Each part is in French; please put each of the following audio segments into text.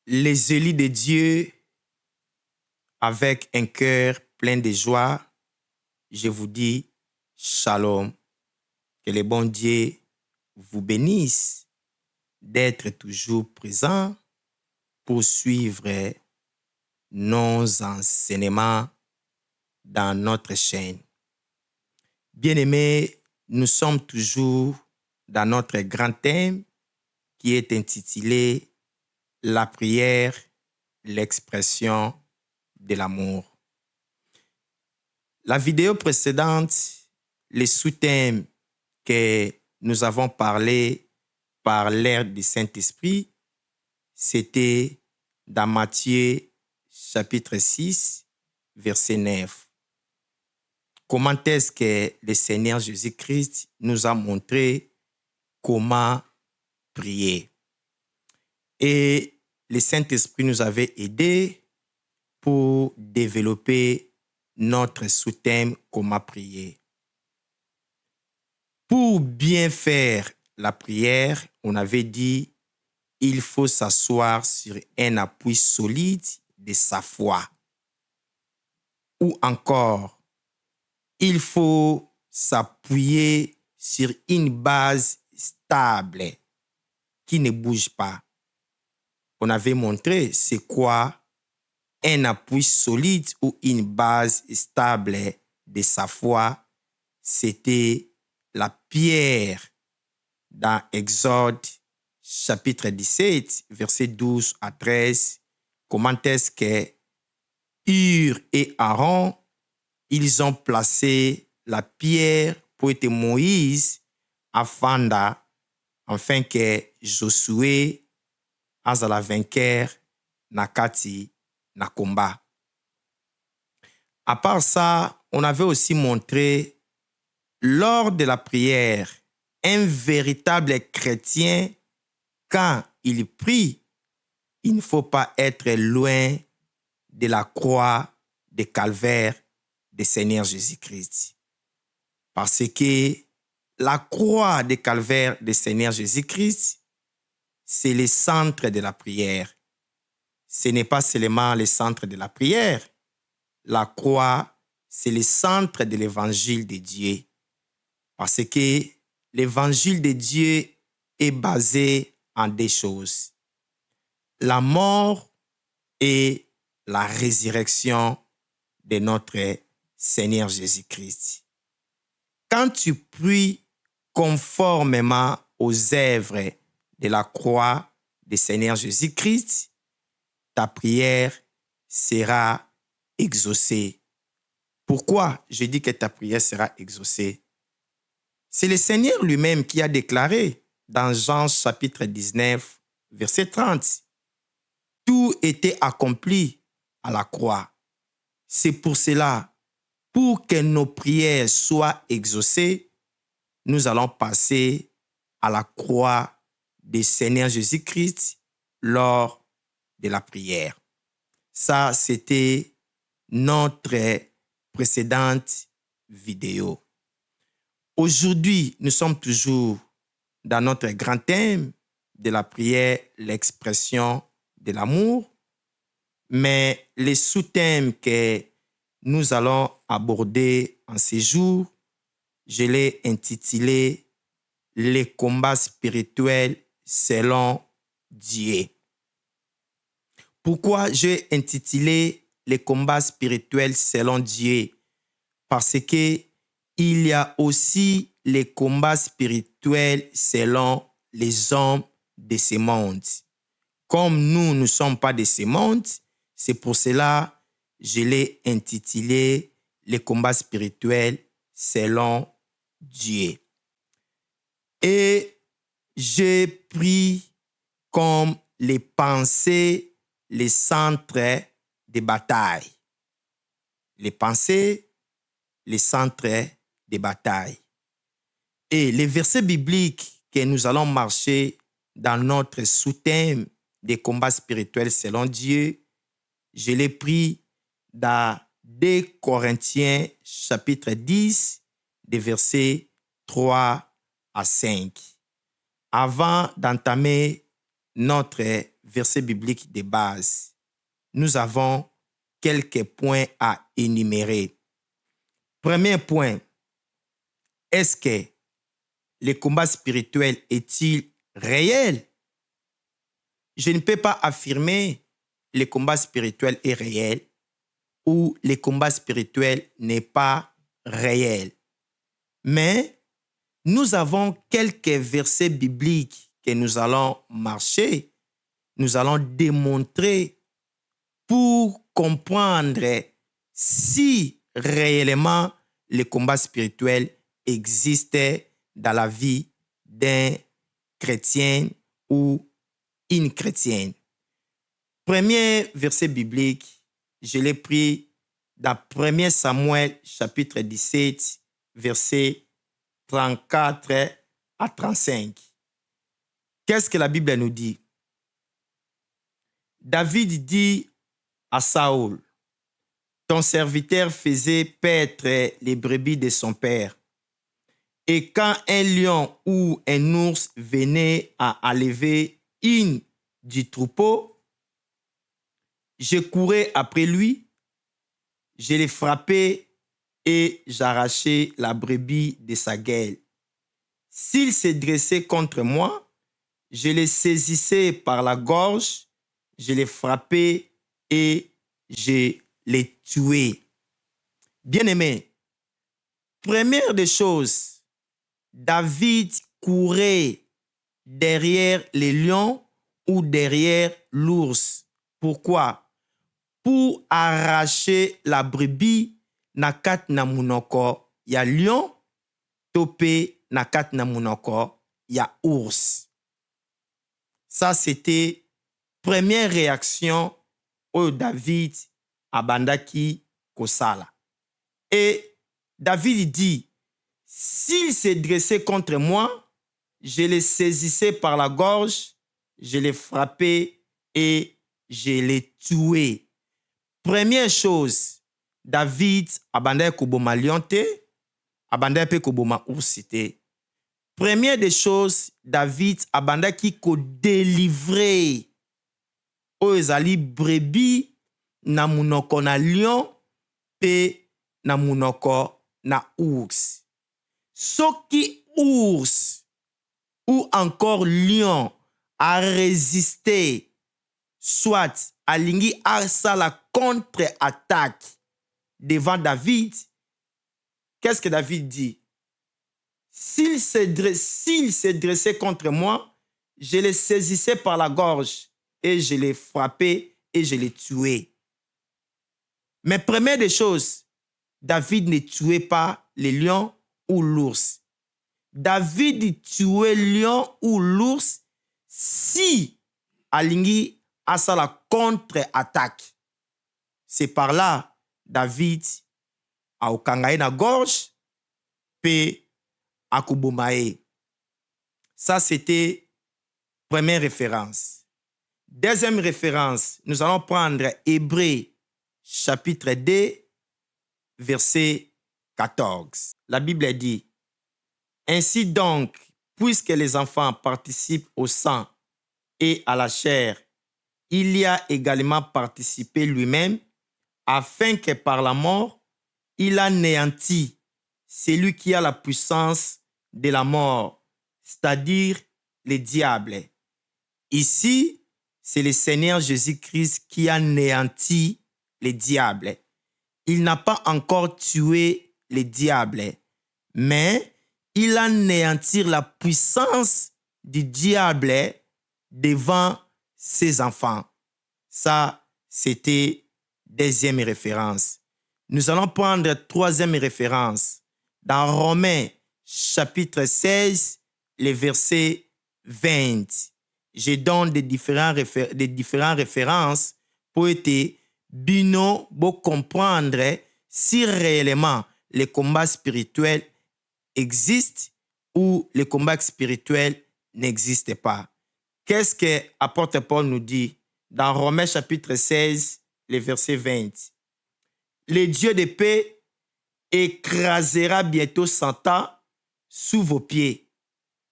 Les élus de Dieu, avec un cœur plein de joie, je vous dis Shalom. Que le bon Dieu vous bénisse d'être toujours présent pour suivre nos enseignements dans notre chaîne. Bien-aimés, nous sommes toujours dans notre grand thème qui est intitulé « La prière, l'expression de l'amour ». La vidéo précédente, les sous-thèmes que nous avons parlé par l'aide du Saint-Esprit, c'était dans Matthieu chapitre 6, verset 9. Comment est-ce que le Seigneur Jésus-Christ nous a montré comment prier? Et le Saint-Esprit nous avait aidés pour développer notre sous-thème « Comment prier ». Pour bien faire la prière, on avait dit il faut s'asseoir sur un appui solide de sa foi. Ou encore, il faut s'appuyer sur une base stable qui ne bouge pas. On avait montré c'est quoi un appui solide ou une base stable de sa foi. C'était la pierre dans Exode chapitre 17, versets 12 à 13. Comment est-ce que Hur et Aaron, ils ont placé la pierre pour être Moïse afin que Josué azala vainqueur nakati na combat. À part ça, on avait aussi montré lors de la prière, un véritable chrétien, quand il prie, il ne faut pas être loin de la croix de calvaire du Seigneur Jésus-Christ. Parce que la croix de calvaire du Seigneur Jésus-Christ, c'est le centre de la prière. Ce n'est pas seulement le centre de la prière. La croix, c'est le centre de l'évangile de Dieu. Parce que l'évangile de Dieu est basé en deux choses. La mort et la résurrection de notre Seigneur Jésus-Christ. Quand tu pries conformément aux œuvres de la croix du Seigneur Jésus-Christ, ta prière sera exaucée. Pourquoi je dis que ta prière sera exaucée? C'est le Seigneur lui-même qui a déclaré dans Jean chapitre 19, verset 30. Tout était accompli à la croix. C'est pour cela, pour que nos prières soient exaucées, nous allons passer à la croix du Seigneur Jésus-Christ lors de la prière. Ça, c'était notre précédente vidéo. Aujourd'hui, nous sommes toujours dans notre grand thème de la prière, l'expression de l'amour, mais les sous-thèmes que nous allons aborder en ces jours, je l'ai intitulé « Les combats spirituels selon Dieu ». Pourquoi j'ai intitulé « Les combats spirituels selon Dieu » ? Parce que il y a aussi les combats spirituels selon les hommes de ce monde. Comme nous ne sommes pas de ce monde, c'est pour cela que je l'ai intitulé « Les combats spirituels selon Dieu ». Et j'ai pris comme les pensées, les centres de bataille. Les pensées, les centres de bataille. Et les versets bibliques que nous allons marcher dans notre sous-thème des combats spirituels selon Dieu, je l'ai pris dans 2 Corinthiens chapitre 10, des versets 3 à 5. Avant d'entamer notre versets bibliques de base, nous avons quelques points à énumérer. Premier point, est-ce que le combat spirituel est-il réel? Je ne peux pas affirmer que le combat spirituel est réel ou le combat spirituel n'est pas réel. Mais nous avons quelques versets bibliques que nous allons marcher, nous allons démontrer pour comprendre si réellement le combat spirituel existe dans la vie d'un chrétien ou une chrétienne. Premier verset biblique, je l'ai pris dans 1 Samuel chapitre 17, verset 34 à 35. Qu'est-ce que la Bible nous dit? David dit à Saül, ton serviteur faisait paître les brebis de son père. Et quand un lion ou un ours venait à enlever une du troupeau, je courais après lui, je le frappais et j'arrachais la brebis de sa gueule. S'il se dressait contre moi, je le saisissais par la gorge, je le frappais et je le tuais. Bien-aimé, première des choses, David courait derrière les lions ou derrière l'ours. Pourquoi? Pour arracher la brebis na kat na munoko ya lion, topé na kat na munoko ya ours. Ça, c'était première réaction au David abandaki kosala. Et David dit, s'il se dressait contre moi, je le saisissais par la gorge, je le frappais et je le tuais. Première chose, David abandaki koboma lion te, abandaki pe koboma ours te. Première des choses, David abandaki kodélivrer oyo ezali brebis na munoko na lion pe na munoko na ours. Soki ours ou encore lion a résisté, soit alingi asala contre-attaque devant David, qu'est-ce que David dit? S'il se dressait contre moi, je le saisissais par la gorge et je le frappais et je le tuais. Mais première des choses, David ne tuait pas les lions ou l'ours. David tuait le lion ou l'ours si alingi asa la contre-attaque. C'est par là, David a okangaye na gorge pe a kubomaye. Ça, c'était première référence. Deuxième référence, nous allons prendre Hébreux chapitre 2, verset 14. La Bible dit, ainsi donc, puisque les enfants participent au sang et à la chair, il y a également participé lui-même, afin que par la mort, il anéantit celui qui a la puissance de la mort, c'est-à-dire le diable. Ici, c'est le Seigneur Jésus-Christ qui anéantit le diable. Il n'a pas encore tué le diable, mais il anéantit la puissance du diable devant ses enfants. Ça, c'était deuxième référence. Nous allons prendre troisième référence. Dans Romains, chapitre 16, le verset 20. Je donne des différentes références pour être bino pour comprendre si réellement le combat spirituel existe ou le combat spirituel n'existe pas. Qu'est-ce que l'apôtre Paul nous dit dans Romains chapitre 16, le verset 20? Le Dieu de paix écrasera bientôt Satan sous vos pieds.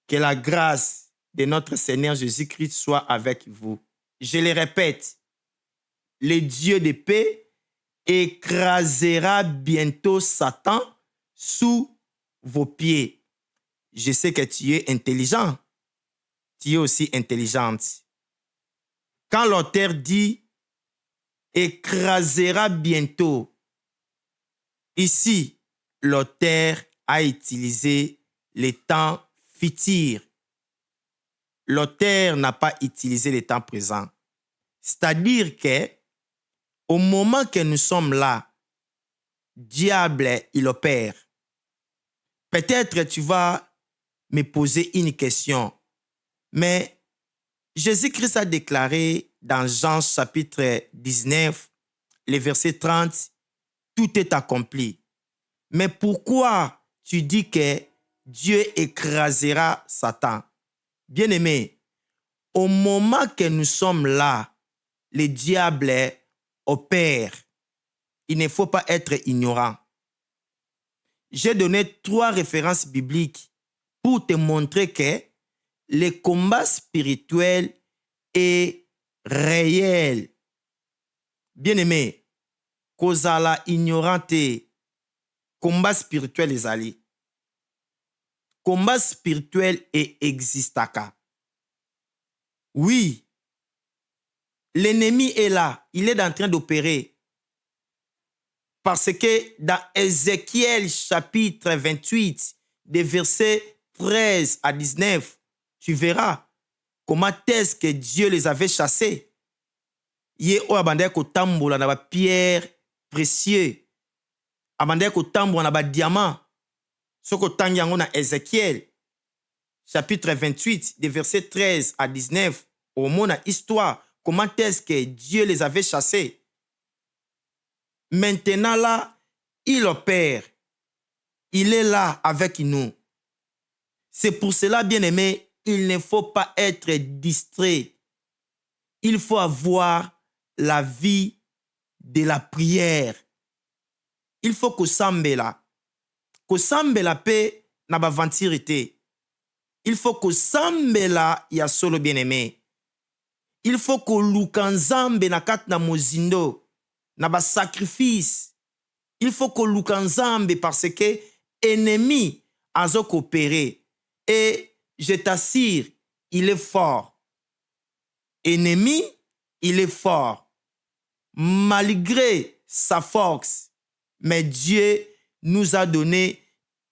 Que la grâce de notre Seigneur Jésus-Christ soit avec vous. je le répète, le Dieu de paix écrasera bientôt Satan sous vos pieds. Je sais que tu es intelligent. Tu es aussi intelligente. Quand l'auteur dit écrasera bientôt, ici, l'auteur a utilisé le temps futur. L'auteur n'a pas utilisé le temps présent. C'est-à-dire que au moment que nous sommes là, diable, il opère. Peut-être tu vas me poser une question, mais Jésus-Christ a déclaré dans Jean chapitre 19, le verset 30, tout est accompli. Mais pourquoi tu dis que Dieu écrasera Satan? Bien-aimé, au moment que nous sommes là, le diable opère. Il ne faut pas être ignorant. J'ai donné 3 références bibliques pour te montrer que le combat spirituel est réel. Bien-aimé, kozala ignorante, combat spirituel ezali. Combat spirituel existaka. Oui, l'ennemi est là, il est en train d'opérer. Parce que dans Ézéchiel chapitre 28, des versets 13 à 19, tu verras comment est-ce que Dieu les avait chassés. Ye o abandé ko tambola na ba pierre précieux. Abandé ko tambola na ba diamant. Soko tangi yango na Ézéchiel chapitre 28, des versets 13 à 19, au mona histoire, comment est-ce que Dieu les avait chassés. Maintenant là, il opère. Il est là avec nous. C'est pour cela, bien-aimé, il ne faut pas être distrait. Il faut avoir la vie de la prière. Il faut que sambela. Que sambela paix n'a pas ventirité. Il faut que sambela ya solo bien-aimé. Il faut que lukanzambe na kat na mozindo. Na ba sacrifice. Il faut que lukanzambe parce que ennemi azo coopérer. Et je t'assure, il est fort. Ennemi, il est fort. Malgré sa force, mais Dieu nous a donné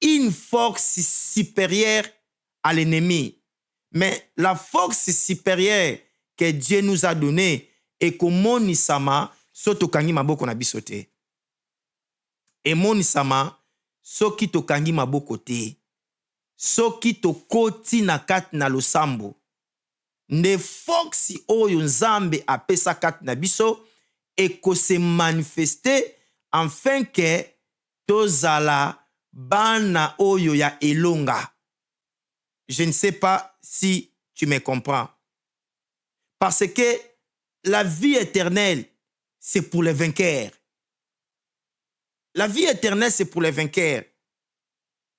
une force supérieure à l'ennemi. Mais la force supérieure que Dieu nous a donnée est komonisama soto kangi maboko na biso te. Emonisama soki tokangi maboko te. Soki tokoti na kati na losambo. Nde foksi oyo nzambe apesa kati na biso eko se manifester afin que tozala bana oyo ya elonga. Je ne sais pas si tu me comprends. Parce que la vie éternelle, c'est pour les vainqueurs. La vie éternelle, c'est pour les vainqueurs.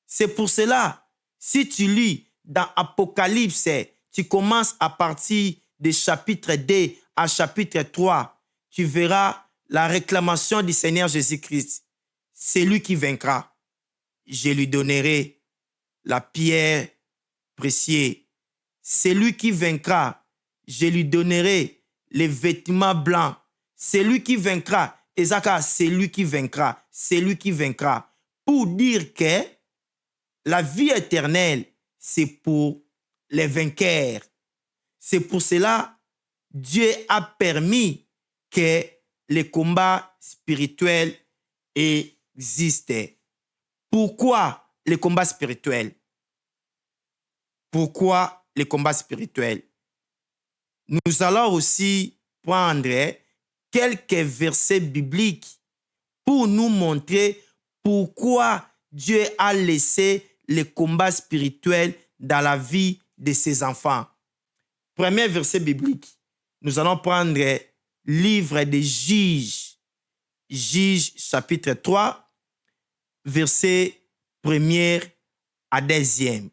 C'est pour cela, si tu lis dans Apocalypse, tu commences à partir de chapitre 2 à chapitre 3, tu verras la réclamation du Seigneur Jésus-Christ. C'est lui qui vaincra. Je lui donnerai la pierre précieuse. C'est lui qui vaincra. Je lui donnerai les vêtements blancs. C'est lui qui vaincra. Ezaka, c'est lui qui vaincra. C'est lui qui vaincra. Pour dire que la vie éternelle, c'est pour les vainqueurs. C'est pour cela Dieu a permis que les combats spirituels existent. Pourquoi les combats spirituels? Pourquoi les combats spirituels? Nous allons aussi prendre quelques versets bibliques pour nous montrer pourquoi Dieu a laissé les combats spirituels dans la vie de ses enfants. Premier verset biblique, nous allons prendre le livre des Juges, Juges chapitre 3, verset 1er à 10e.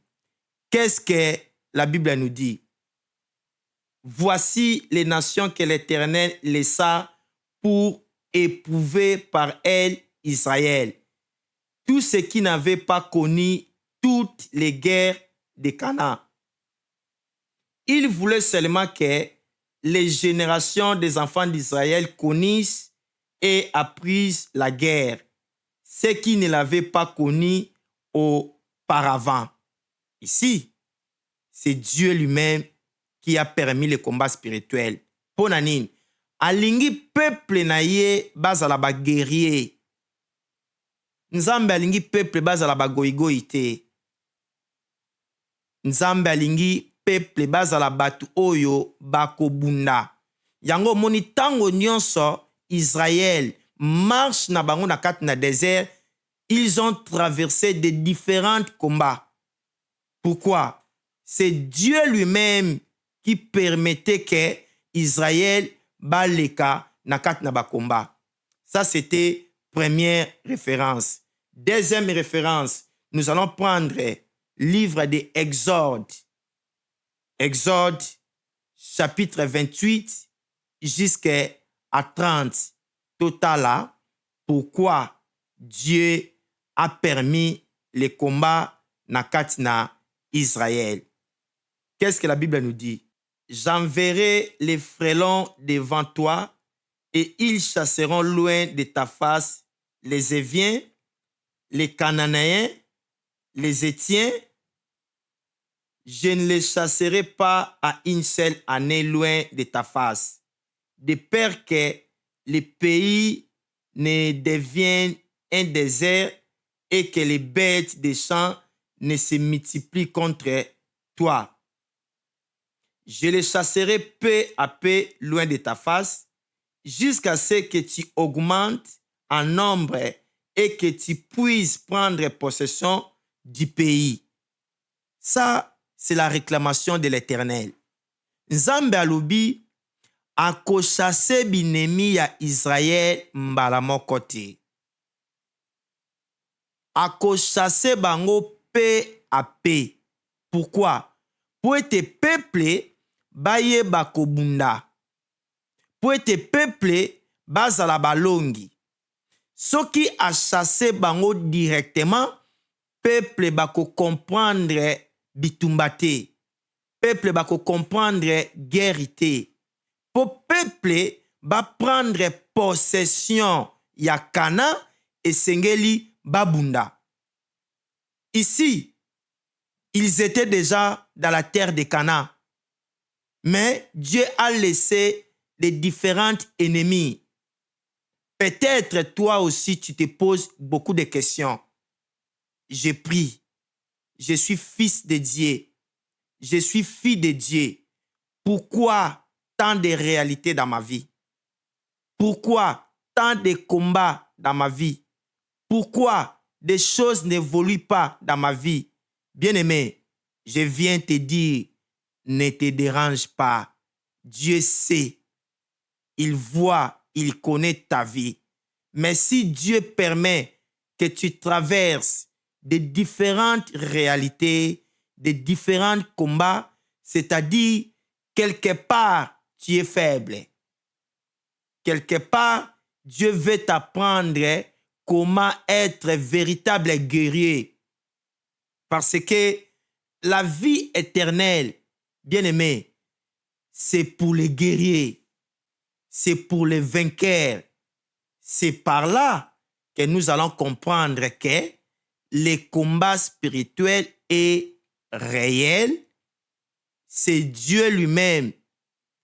Qu'est-ce que la Bible nous dit? Voici les nations que l'Éternel laissa pour éprouver par elles Israël. Tous ceux qui n'avaient pas connu toutes les guerres de Canaan. Il voulait seulement que les générations des enfants d'Israël connaissent et apprissent la guerre, ceux qui ne l'avaient pas connue auparavant. Ici, c'est Dieu lui-même qui a permis le combat spirituel. Ponanine, alingi peuple na ye bazala ba guerrier. Nzambe alingi peuple bazala ba goigoi te. Nzambe alingi peuple bazala batu oyo bakobunda. Yango moni tango nyonso Israël marche na bango na kati na désert, ils ont traversé de différents combats. Pourquoi? C'est Dieu lui-même qui permettait que Israël baleka na kati na bakomba. Ça, c'était première référence. Deuxième référence, nous allons prendre livre de Exode. Exode, chapitre 28 jusqu'à 30. Total là, pourquoi Dieu a permis les combats na kati na Israël. Qu'est-ce que la Bible nous dit? J'enverrai les frélons devant toi et ils chasseront loin de ta face les Éviens, les Cananéens, les Étiens. Je ne les chasserai pas à une seule année loin de ta face, de peur que le pays ne devienne un désert et que les bêtes des champs ne se multiplient contre toi. Je les chasserai peu à peu loin de ta face, jusqu'à ce que tu augmentes en nombre et que tu puisses prendre possession du pays. Ça, c'est la réclamation de l'Éternel. Nzambe alobi akochase binemi ya Israël mbala moko te. Akochase bango peu à peu. Pourquoi? Pour être peuple baye bakobunda. Pour être peuple bazala balongi. Soki a chassé bango directement, peuple bako comprendre bitumba te. Peuple bako comprendre guerre te. Pour peuple ba prendre possession ya Canaan et sengeli babunda. Ici, ils étaient déjà dans la terre de Canaan. Mais Dieu a laissé les différents ennemis. Peut-être toi aussi tu te poses beaucoup de questions. Je prie. Je suis fils de Dieu. Je suis fille de Dieu. Pourquoi tant de réalités dans ma vie? Pourquoi tant de combats dans ma vie? Pourquoi des choses n'évoluent pas dans ma vie? Bien-aimé, je viens te dire, ne te dérange pas. Dieu sait, il voit, il connaît ta vie. Mais si Dieu permet que tu traverses de différentes réalités, de différents combats, c'est-à-dire quelque part tu es faible. Quelque part, Dieu veut t'apprendre comment être véritable guerrier. Parce que la vie éternelle, bien-aimé, c'est pour les guerriers, c'est pour les vainqueurs. C'est par là que nous allons comprendre que le combat spirituel est réel. C'est Dieu lui-même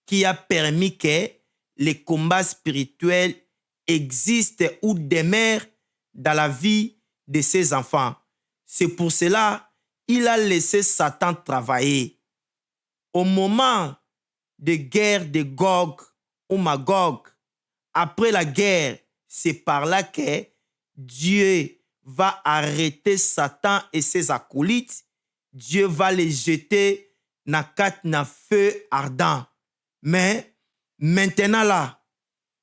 qui a permis que les combats spirituels existent ou demeurent dans la vie de ses enfants. C'est pour cela qu'il a laissé Satan travailler. Au moment de guerre de Gog ou Magog, après la guerre, c'est par là que Dieu va arrêter Satan et ses acolytes. Dieu va les jeter dans feu ardent. Mais maintenant là,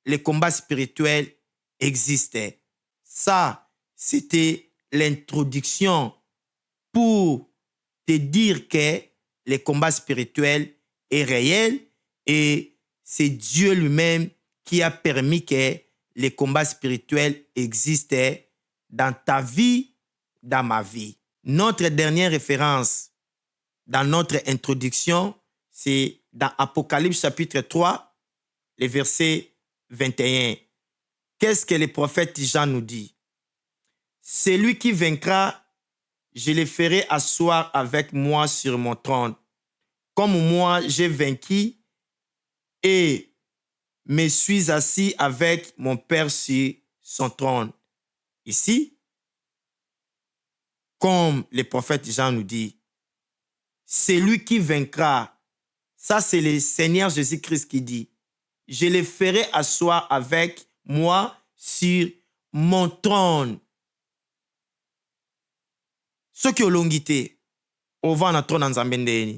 le combat spirituel existait. Ça, c'était l'introduction pour te dire que le combat spirituel est réel Et c'est Dieu lui-même qui a permis que les combats spirituels existent dans ta vie, dans ma vie. Notre dernière référence dans notre introduction, c'est dans Apocalypse chapitre 3, le verset 21. Qu'est-ce que le prophète Jean nous dit? Celui qui vaincra, je le ferai asseoir avec moi sur mon trône, comme moi j'ai vaincu et me suis assis avec mon Père sur son trône. Ici, comme le prophète Jean nous dit, celui qui vaincra, ça c'est le Seigneur Jésus-Christ qui dit, je le ferai asseoir avec moi sur mon trône. Soki olongi te ova na trône nzambe ndeni.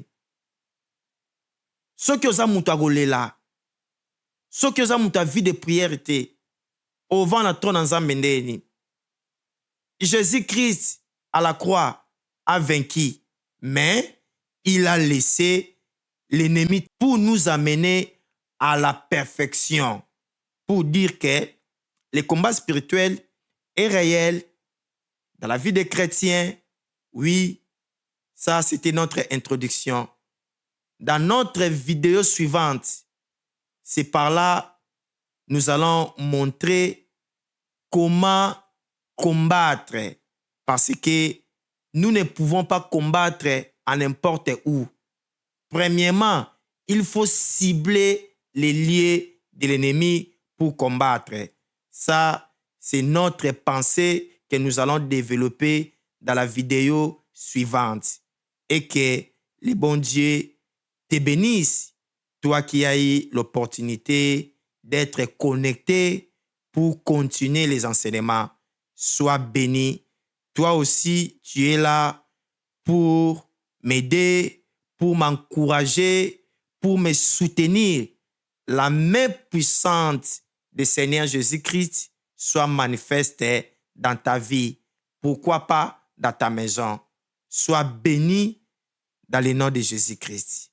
Soki oza mutu akolela, soki oza mutu a vie de prière te ova na trône nzambe ndeni. Jésus-Christ à la croix a vaincu, mais il a laissé l'ennemi pour nous amener à la perfection, pour dire que le combat spirituel est réel dans la vie des chrétiens. Oui, ça c'était notre introduction. Dans notre vidéo suivante, c'est par là nous allons montrer comment combattre, parce que nous ne pouvons pas combattre à n'importe où. Premièrement, il faut cibler les lieux de l'ennemi pour combattre. Ça, c'est notre pensée que nous allons développer dans la vidéo suivante. Et que le bon Dieu te bénisse, toi qui as eu l'opportunité d'être connecté pour continuer les enseignements. Sois béni. Toi aussi, tu es là pour m'aider, pour m'encourager, pour me soutenir. La main puissante du Seigneur Jésus-Christ soit manifeste dans ta vie. Pourquoi pas dans ta maison? Sois béni dans le nom de Jésus-Christ.